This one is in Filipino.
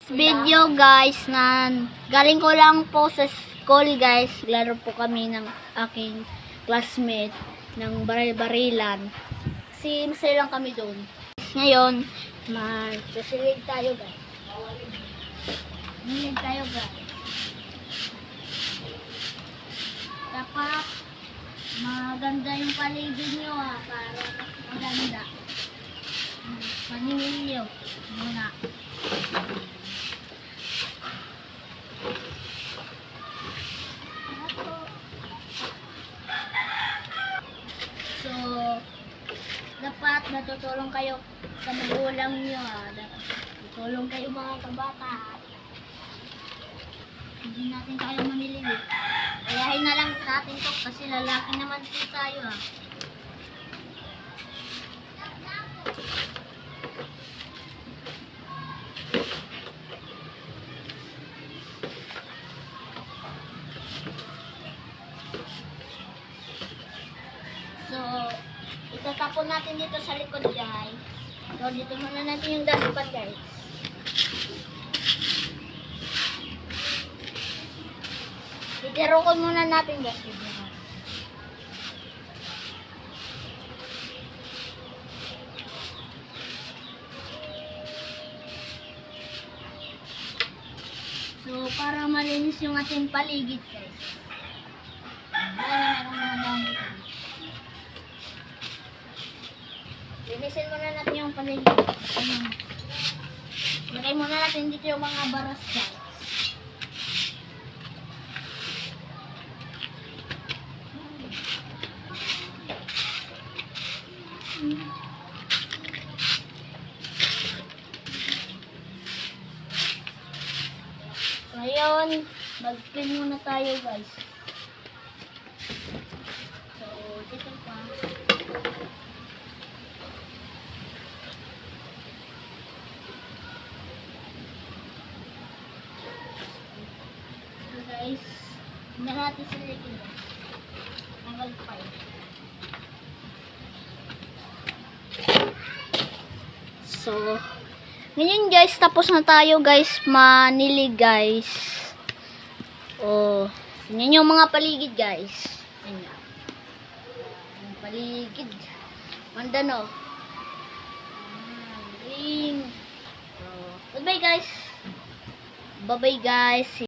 Video guys na galing ko lang po sa school guys. Laro po kami ng aking classmate ng baril-barilan. Kasi masaya lang kami doon. Ngayon, mag-sisilig tayo guys. Sisilig tayo guys. Dapat maganda yung paligid nyo para maganda. Paninilyo muna. So, dapat natutulong kayo sa magulang nyo. Tutulong kayo mga kabata. Hindi natin tayo mamilili. Ayahin na lang natin to kasi lalaki naman po tayo So, itatapon natin dito sa likod guys. So, dito muna natin yung dustpan guys. Itirokon muna natin guys. So, para malinis yung ating paligid guys. Linisin muna natin yung paligid. Lagay muna natin dito yung mga baras guys. Ngayon, mag-clean muna tayo guys. So, dito pa. So guys, hindi natin sila ito. Tanggal pa yun. So, ngayon guys, tapos na tayo guys manili guys. Oh, yan yung mga paligid guys. Ayan. Yung paligid. Manda no. So, goodbye guys. Bye bye guys.